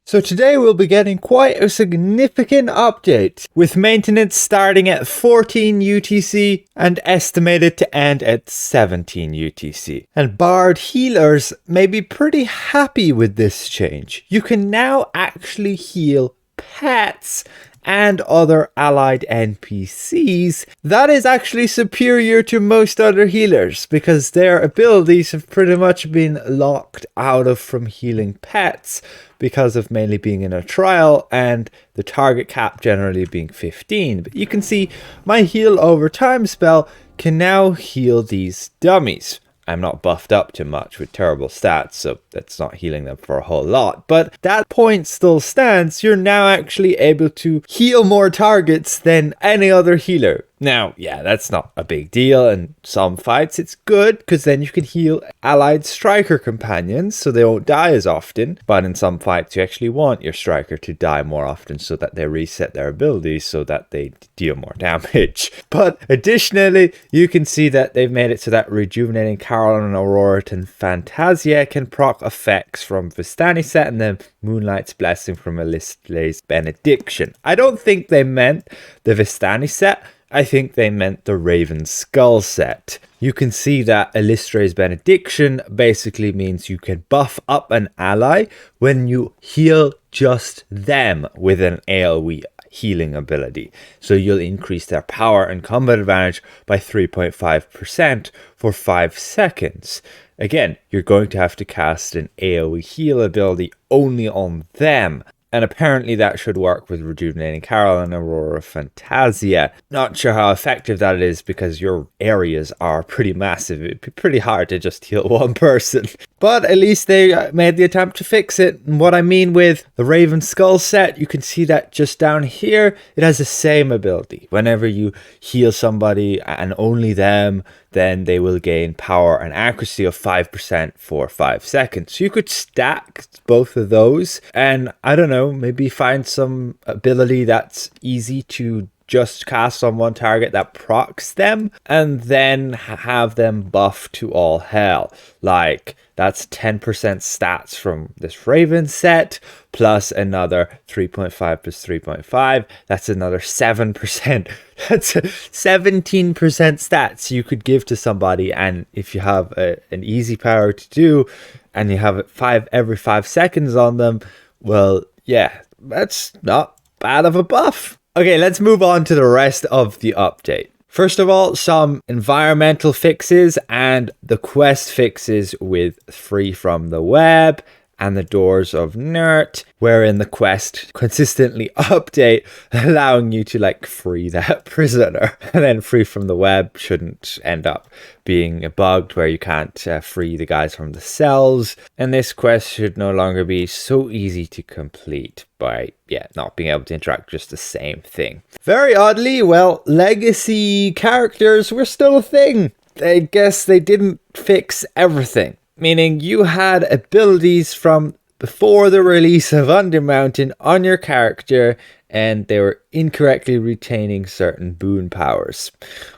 So today we'll be getting quite a significant update, with maintenance starting at 14 UTC and estimated to end at 17 UTC. And Bard healers may be pretty happy with this change. You can now actually heal pets and other allied NPCs. That is actually superior to most other healers, because their abilities have pretty much been locked out of from healing pets because of mainly being in a trial and the target cap generally being 15. But you can see my heal over time spell can now heal these dummies. I'm not buffed up too much with terrible stats, so that's not healing them for a whole lot. But that point still stands. You're now actually able to heal more targets than any other healer. Now, yeah, that's not a big deal. In some fights, it's good because then you can heal allied striker companions so they won't die as often. But in some fights, you actually want your striker to die more often so that they reset their abilities so that they deal more damage. But additionally, you can see that they've made it so that Rejuvenating Carol and Aurora and Fantasia can proc effects from Vistani set and then Moonlight's Blessing from Alistre's Benediction. I don't think they meant the Vistani set. I think they meant the Raven Skull set. You can see that Alistre's Benediction basically means you can buff up an ally when you heal just them with an AoE healing ability. So you'll increase their power and combat advantage by 3.5% for 5 seconds. Again, you're going to have to cast an AoE heal ability only on them. And apparently that should work with Rejuvenating Carol and Aurora Fantasia. Not sure how effective that is because your areas are pretty massive. It'd be pretty hard to just heal one person. But at least they made the attempt to fix it. And what I mean with the Raven Skull set, you can see that just down here, it has the same ability. Whenever you heal somebody and only them, then they will gain power and accuracy of 5% for 5 seconds. So you could stack both of those and, I don't know, maybe find some ability that's easy to just cast on one target that procs them and then have them buff to all hell. Like, that's 10% stats from this Raven set, plus another 3.5 plus 3.5. That's another 7%. That's 17% stats you could give to somebody. And if you have an easy power to do, and you have it every 5 seconds on them, well, yeah, that's not bad of a buff. Okay, let's move on to the rest of the update. First of all, some environmental fixes and the quest fixes with Free from the Web and the Doors of Neirt, wherein the quest consistently update, allowing you to like free that prisoner. And then Free from the Web shouldn't end up being bugged where you can't free the guys from the cells. And this quest should no longer be so easy to complete by, not being able to interact with just the same thing. Very oddly, well, legacy characters were still a thing. I guess they didn't fix everything. Meaning you had abilities from before the release of Undermountain on your character and they were incorrectly retaining certain boon powers.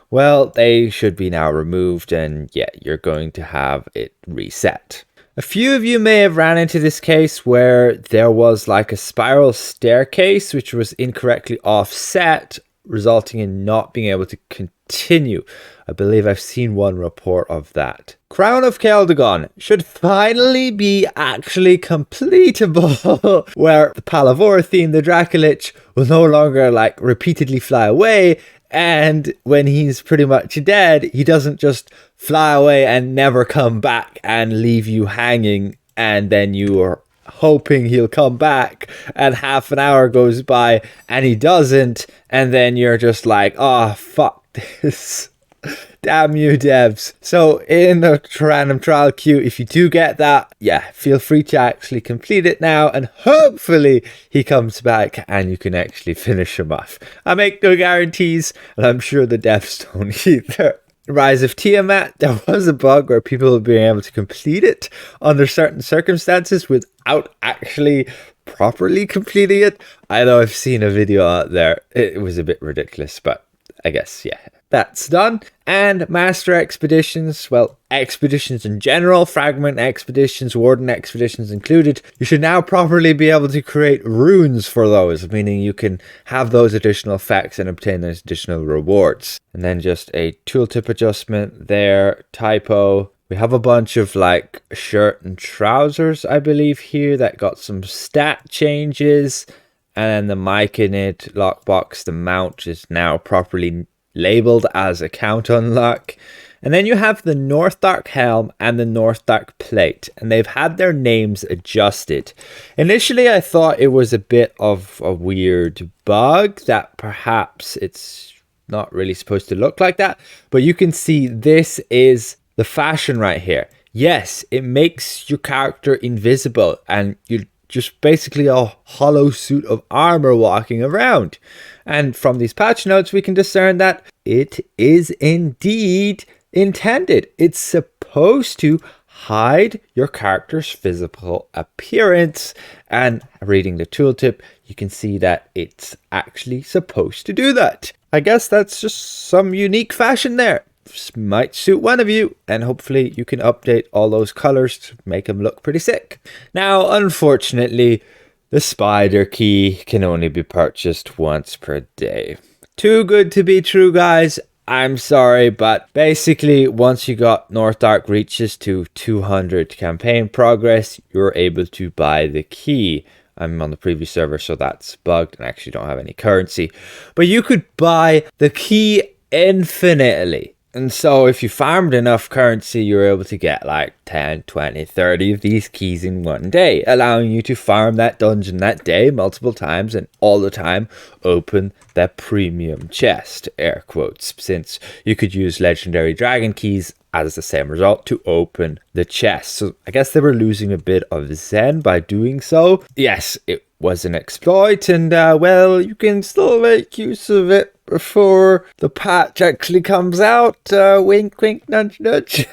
Well, they should be now removed and you're going to have it reset. A few of you may have ran into this case where there was like a spiral staircase which was incorrectly offset, resulting in not being able to continue. I believe I've seen one report of that. Crown of Keldegonn should finally be actually completable, where the Palavorathine, the Dracolich, will no longer like repeatedly fly away, and when he's pretty much dead, he doesn't just fly away and never come back and leave you hanging, and then you are hoping he'll come back and half an hour goes by and he doesn't, and then you're just like, oh fuck this, damn you devs. So in the random trial queue, if you do get that, feel free to actually complete it now, and hopefully he comes back and you can actually finish him off. I make no guarantees, and I'm sure the devs don't either. Rise of Tiamat, there was a bug where people were being able to complete it under certain circumstances without actually properly completing it. I know I've seen a video out there. It was a bit ridiculous, but I guess, yeah, that's done. And Master Expeditions, well, expeditions in general, Fragment Expeditions, Warden Expeditions included, you should now properly be able to create runes for those, meaning you can have those additional effects and obtain those additional rewards. And then just a tooltip adjustment there, typo. We have a bunch of like shirt and trousers, I believe, here that got some stat changes. And then the mic in it, lockbox, the mount is now properly labeled as account unlock. And then you have the Northdark helm and the Northdark plate, and they've had their names adjusted. Initially, I thought it was a bit of a weird bug that perhaps it's not really supposed to look like that, but you can see this is the fashion right here. Yes, it makes your character invisible and you're just basically a hollow suit of armor walking around. And from these patch notes, we can discern that it is indeed intended. It's supposed to hide your character's physical appearance. And reading the tooltip, you can see that it's actually supposed to do that. I guess that's just some unique fashion there. This might suit one of you, and hopefully you can update all those colors to make them look pretty sick. Now, unfortunately, the spider key can only be purchased once per day. Too good to be true, guys. I'm sorry, but basically once you got Northdark reaches to 200 campaign progress, you're able to buy the key. I'm on the previous server, so that's bugged and I actually don't have any currency. But you could buy the key infinitely. And so if you farmed enough currency, you're able to get like 10, 20, 30 of these keys in one day, allowing you to farm that dungeon that day multiple times and all the time open that premium chest, air quotes, since you could use legendary dragon keys as the same result to open the chest. So I guess they were losing a bit of zen by doing so. Yes, it was an exploit, and well, you can still make use of it before the patch actually comes out. Wink, wink, nudge, nudge.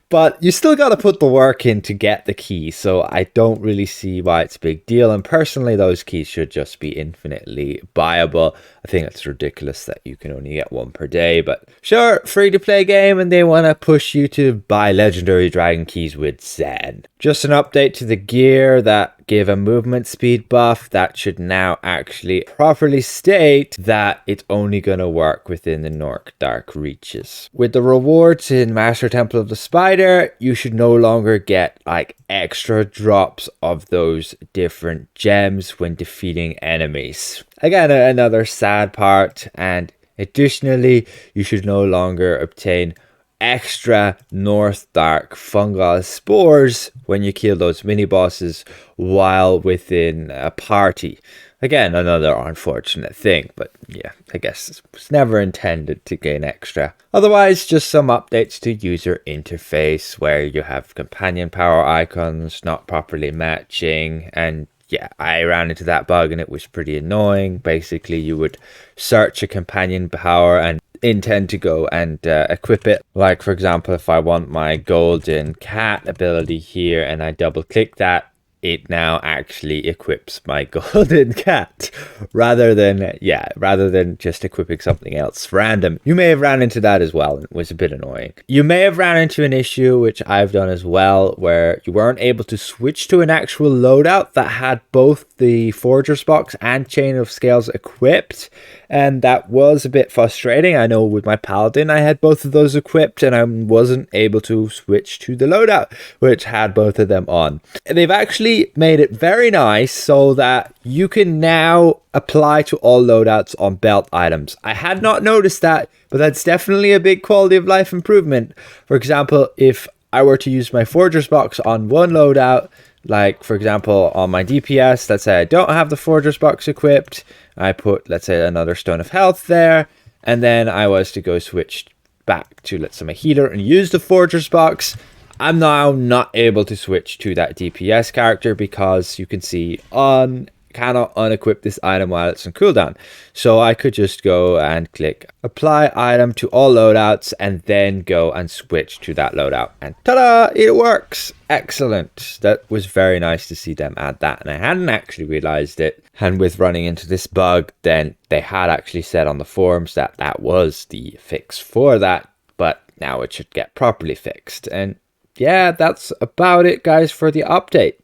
But you still got to put the work in to get the key, so I don't really see why it's a big deal. And personally, those keys should just be infinitely buyable. I think it's ridiculous that you can only get one per day, but sure, free to play game, and they want to push you to buy legendary dragon keys with Zen. Just an update to the gear that gave a movement speed buff that should now actually properly state that it's only going to work within the Northdark reaches. With the rewards in Master Temple of the Spider, you should no longer get like extra drops of those different gems when defeating enemies. Again, another sad part, and additionally, you should no longer obtain extra Northdark fungal spores when you kill those mini bosses while within a party. Again, another unfortunate thing, but yeah, I guess it was never intended to gain extra. Otherwise, just some updates to user interface where you have companion power icons not properly matching, and yeah, I ran into that bug and it was pretty annoying. Basically, you would search a companion power and intend to go and equip it. Like, for example, if I want my golden cat ability here and I double click that, it now actually equips my golden cat rather than just equipping something else random. You may have ran into that as well, and it was a bit annoying. You may have ran into an issue, which I've done as well, where you weren't able to switch to an actual loadout that had both the Forger's Box and Chain of Scales equipped, and that was a bit frustrating. I know with my Paladin I had both of those equipped and I wasn't able to switch to the loadout which had both of them on. They've actually made it very nice so that you can now apply to all loadouts on belt items. I had not noticed that, but that's definitely a big quality of life improvement. For example, if I were to use my Forger's Box on one loadout, like for example on my DPS, let's say I don't have the Forger's Box equipped, I put, let's say, another Stone of Health there, and then I was to go switch back to, let's say, my healer and use the Forger's Box, I'm now not able to switch to that DPS character because you can see on cannot unequip this item while it's on cooldown. So I could just go and click apply item to all loadouts and then go and switch to that loadout. And ta-da, it works. Excellent. That was very nice to see them add that. And I hadn't actually realized it. And with running into this bug, then they had actually said on the forums that that was the fix for that. But now it should get properly fixed. And yeah, that's about it, guys, for the update.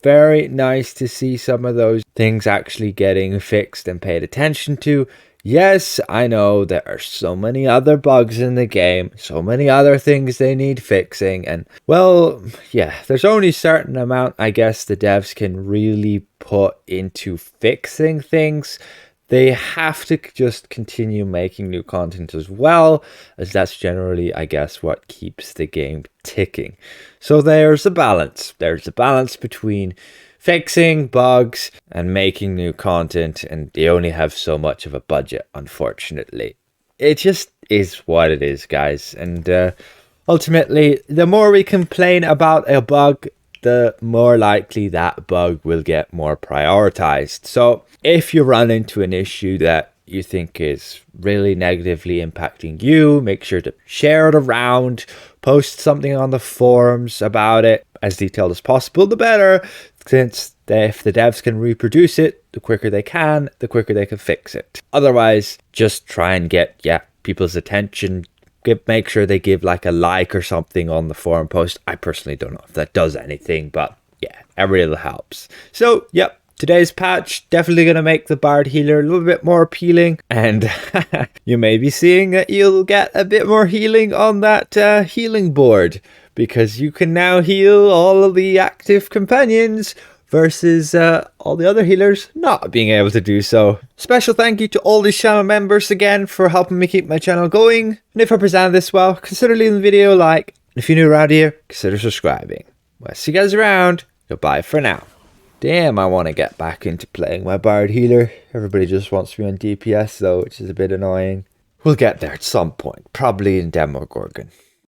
Very nice to see some of those things actually getting fixed and paid attention to. Yes, I know there are so many other bugs in the game, so many other things they need fixing, and well, yeah, there's only a certain amount, I guess, the devs can really put into fixing things. They have to just continue making new content as well, as that's generally, I guess, what keeps the game ticking. So there's a balance. There's a balance between fixing bugs and making new content, and they only have so much of a budget, unfortunately. It just is what it is, guys. And ultimately, the more we complain about a bug, the more likely that bug will get more prioritized. So if you run into an issue that you think is really negatively impacting you, make sure to share it around, post something on the forums about it, as detailed as possible, the better, since if the devs can reproduce it, the quicker they can fix it. Otherwise, just try and get people's attention. Make sure they give like a like or something on the forum post. I personally don't know if that does anything, but yeah, every little helps. So yep, today's patch definitely going to make the Bard Healer a little bit more appealing, and you may be seeing that you'll get a bit more healing on that healing board, because you can now heal all of the active companions versus all the other healers not being able to do so. Special thank you to all these channel members again for helping me keep my channel going. And if I presented this well, consider leaving the video a like. And if you're new around here, consider subscribing. Well, see you guys around. Goodbye for now. Damn, I want to get back into playing my Bard Healer. Everybody just wants me on DPS though, which is a bit annoying. We'll get there at some point, probably in Demogorgon.